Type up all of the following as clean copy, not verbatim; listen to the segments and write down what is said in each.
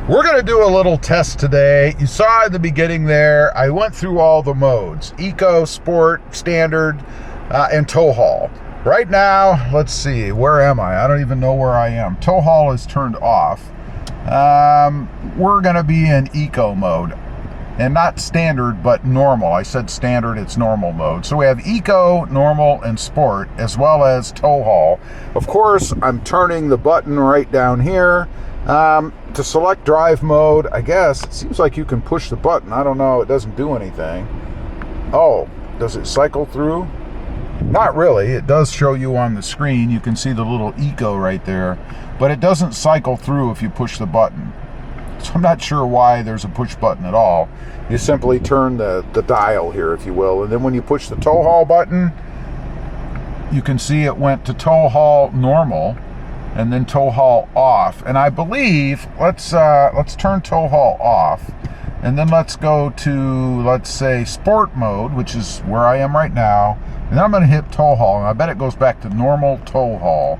We're going to do a little test today. You saw at the beginning there, I went through all the modes: Eco, Sport, Standard, and Tow Haul. Right now, let's see, where am I? I don't even know where I am. Tow Haul is turned off. We're going to be in Eco mode. And not Standard, but normal. I said Standard, it's normal mode. So we have Eco, Normal, and Sport, as well as Tow Haul. Of course, I'm turning the button right down here. To select drive mode, I guess, it seems like you can push the button. I don't know, it doesn't do anything. Oh, does it cycle through? Not really. It does show you on the screen. You can see the little Eco right there. But it doesn't cycle through if you push the button. So I'm not sure why there's a push button at all. You simply turn the dial here, if you will. And then when you push the Tow Haul button, you can see it went to Tow Haul normal and then Tow Haul off. And I believe, let's turn Tow Haul off. And then let's go to, let's say, Sport mode, which is where I am right now. And then I'm going to hit Tow Haul. And I bet it goes back to normal Tow Haul.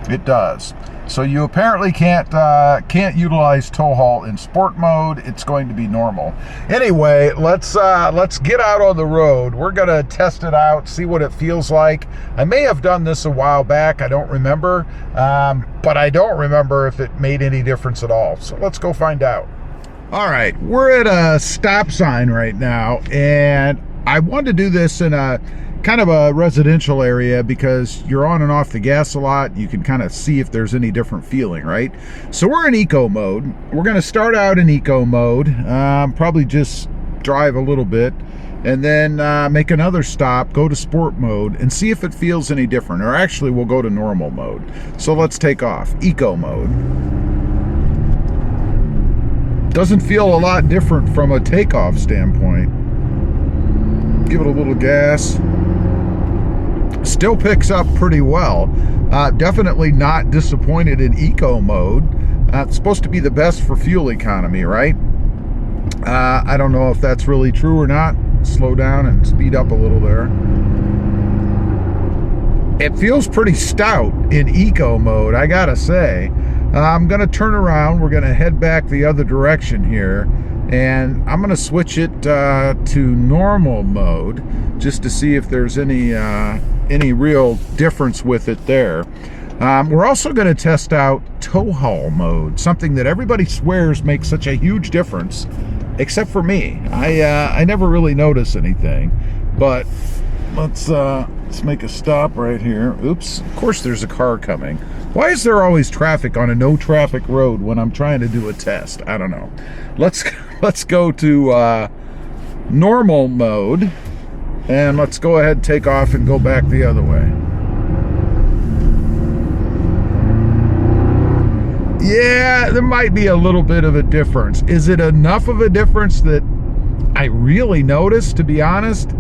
It does. So you apparently can't utilize Tow Haul in Sport mode. It's going to be normal. Anyway, let's get out on the road. We're gonna test it out, see what it feels like. I may have done this a while back. I don't remember, but I don't remember if it made any difference at all. So let's go find out. All right, we're at a stop sign right now, and I wanted to do this in a kind of a residential area because you're on and off the gas a lot. You can kind of see if there's any different feeling, right? So we're in Eco mode. We're going to start out in Eco mode, probably just drive a little bit, and then make another stop, go to Sport mode, and see if it feels any different. Or actually, we'll go to normal mode. So let's take off. Eco mode. Doesn't feel a lot different from a takeoff standpoint. Give it a little gas. Still picks up pretty well. Definitely not disappointed in Eco mode. It's supposed to be the best for fuel economy, right? I don't know if that's really true or not. Slow down and speed up a little there. It feels pretty stout in Eco mode, I gotta say. I'm gonna turn around. We're gonna head back the other direction here. And I'm going to switch it to normal mode just to see if there's any real difference with it there. We're also going to test out Tow Haul mode, something that everybody swears makes such a huge difference, except for me. I never really notice anything. But let's make a stop right here. Oops, of course there's a car coming. Why is there always traffic on a no traffic road when I'm trying to do a test? I don't know. Let's go to normal mode, and let's go ahead and take off and go back the other way. Yeah, there might be a little bit of a difference. Is it enough of a difference that I really notice, to be honest?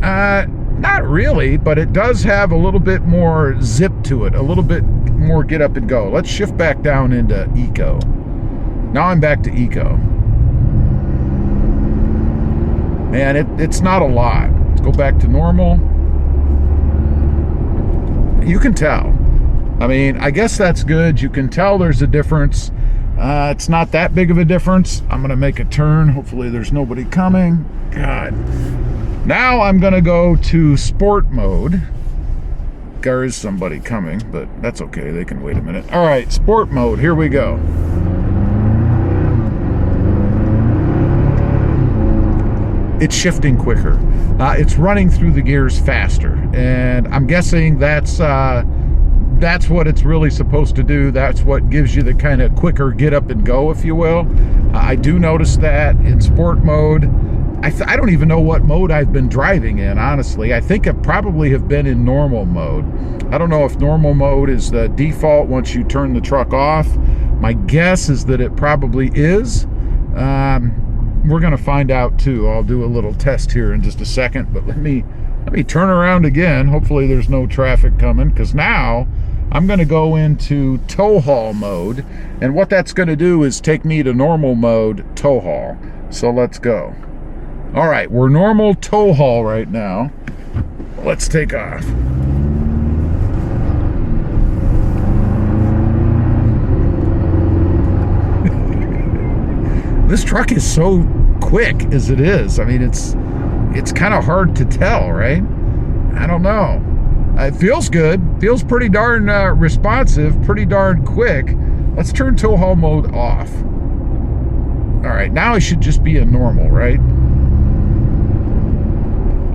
Not really, but it does have a little bit more zip to it, a little bit more get up and go. Let's shift back down into Eco. Now I'm back to Eco. Man, it's not a lot. Let's go back to normal. You can tell. I mean, I guess that's good. You can tell there's a difference. It's not that big of a difference. I'm going to make a turn. Hopefully there's nobody coming. God. Now I'm going to go to Sport mode. There is somebody coming, but that's okay. They can wait a minute. All right, Sport mode. Here we go. It's shifting quicker. It's running through the gears faster, and I'm guessing that's what it's really supposed to do. That's what gives you the kind of quicker get up and go, if you will. I do notice that in Sport mode. I don't even know what mode I've been driving in, honestly. I think I probably have been in normal mode. I don't know if normal mode is the default once you turn the truck off. My guess is that it probably is. We're going to find out too. I'll do a little test here in just a second, but let me turn around again. Hopefully there's no traffic coming, because now I'm going to go into Tow Haul mode, and what that's going to do is take me to normal mode Tow Haul. So let's go. All right, we're normal Tow Haul right now. Let's take off. This truck is so quick as it is. I mean, it's kind of hard to tell, right? I don't know. It feels good. Feels pretty darn responsive, pretty darn quick. Let's turn tow haul mode off. All right, now it should just be a normal, right?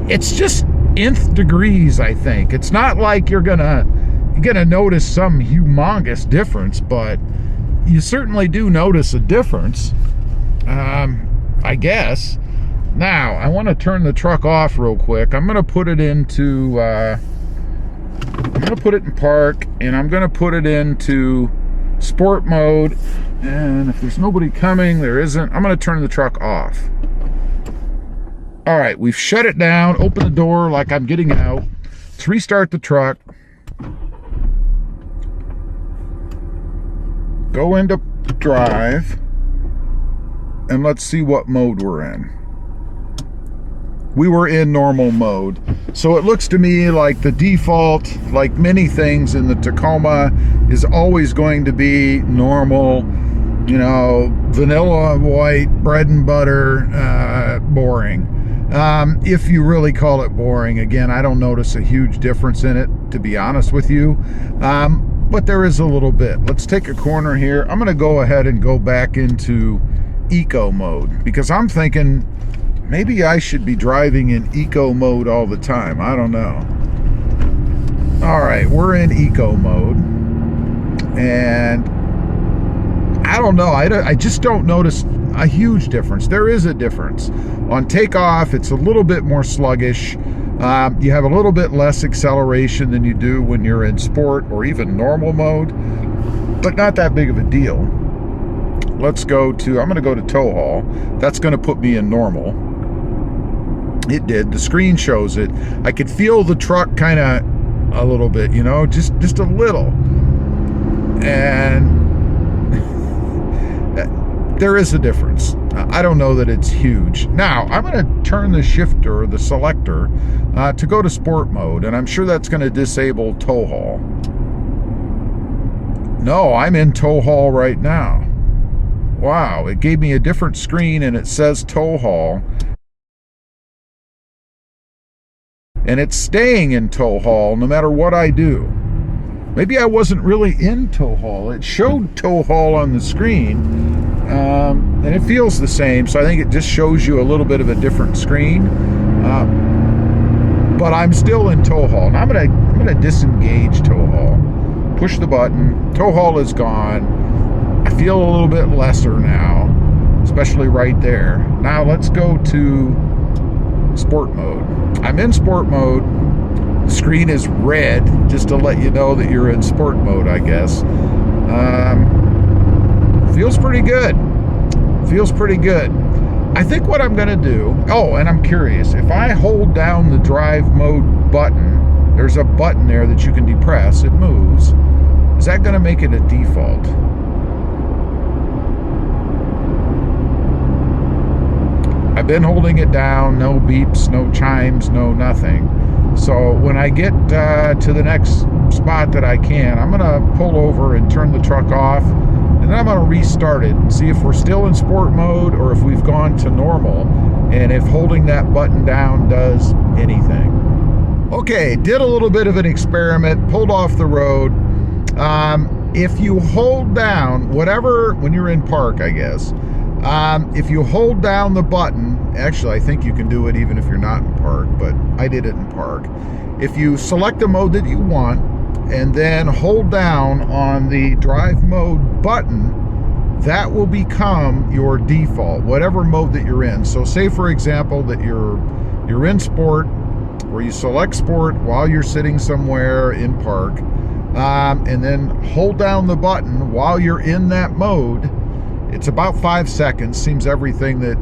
It's just nth degrees, I think. It's not like you're gonna notice some humongous difference, but you certainly do notice a difference, I guess. Now, I want to turn the truck off real quick. I'm going to put it into, I'm going to put it in park, and I'm going to put it into sport mode. And if there's nobody coming, there isn't, I'm going to turn the truck off. All right, we've shut it down, open the door like I'm getting out. Let's restart the truck. Go into drive, and let's see what mode we're in. We were in normal mode. So it looks to me like the default, like many things in the Tacoma, is always going to be normal, you know, vanilla white, bread and butter, boring. If you really call it boring. Again, I don't notice a huge difference in it, to be honest with you. But there is a little bit. Let's take a corner here. I'm going to go ahead and go back into eco mode, because I'm thinking maybe I should be driving in eco mode all the time. I don't know. All right, we're in eco mode, and I don't know. I just don't notice a huge difference. There is a difference. On takeoff, it's a little bit more sluggish. You have a little bit less acceleration than you do when you're in sport or even normal mode, but not that big of a deal. Let's go to, I'm going to go to tow haul. That's going to put me in normal. It did. The screen shows it. I could feel the truck kind of a little bit, you know, just a little. And there is a difference. I don't know that it's huge. Now, I'm going to turn the shifter, the selector, to go to sport mode, and I'm sure that's going to disable tow haul. No, I'm in tow haul right now. Wow, it gave me a different screen, and it says tow haul. And it's staying in tow haul no matter what I do. Maybe I wasn't really in tow haul. It showed tow haul on the screen, and it feels the same, so I think it just shows you a little bit of a different screen. But I'm still in tow haul. And I'm gonna disengage tow haul. Push the button. Tow haul is gone. I feel a little bit lesser now, especially right there. Now let's go to sport mode. I'm in sport mode. The screen is red, just to let you know that you're in sport mode, I guess. Feels pretty good. Feels pretty good. I think what I'm gonna do, oh, and I'm curious, if I hold down the drive mode button, there's a button there that you can depress, it moves. Is that gonna make it a default? I've been holding it down, no beeps, no chimes, no nothing. So when I get to the next spot that I can, I'm gonna pull over and turn the truck off, and then I'm gonna restart it and see if we're still in sport mode or if we've gone to normal, and if holding that button down does anything. Okay, did a little bit of an experiment, pulled off the road. If you hold down, whatever, when you're in park, I guess, if you hold down the button, actually I think you can do it even if you're not in park, but I did it in park. If you select the mode that you want and then hold down on the drive mode button, that will become your default, whatever mode that you're in. So say for example that you're in sport, where you select sport while you're sitting somewhere in park, and then hold down the button while you're in that mode. It's about 5 seconds. Seems everything that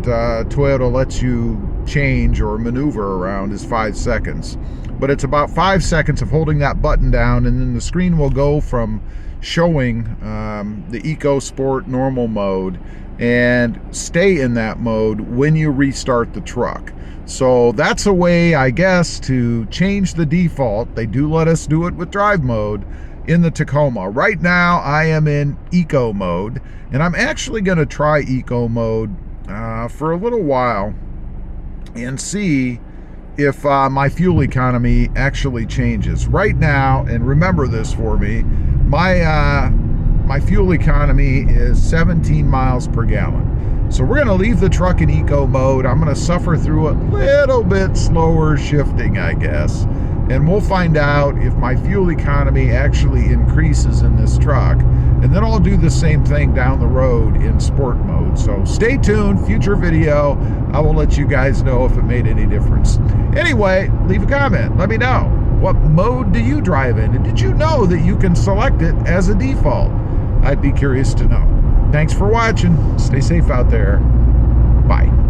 Toyota lets you change or maneuver around is 5 seconds. But it's about 5 seconds of holding that button down, and then the screen will go from showing the Eco Sport normal mode and stay in that mode when you restart the truck. So that's a way, I guess, to change the default. They do let us do it with drive mode in the Tacoma. Right now I am in eco mode, and I'm actually going to try eco mode for a little while and see if my fuel economy actually changes. Right now, and remember this for me, my fuel economy is 17 miles per gallon. So we're going to leave the truck in eco mode. I'm going to suffer through a little bit slower shifting, I guess. And we'll find out if my fuel economy actually increases in this truck. And then I'll do the same thing down the road in sport mode. So stay tuned, future video. I will let you guys know if it made any difference. Anyway, leave a comment. Let me know. What mode do you drive in? And did you know that you can select it as a default? I'd be curious to know. Thanks for watching. Stay safe out there. Bye.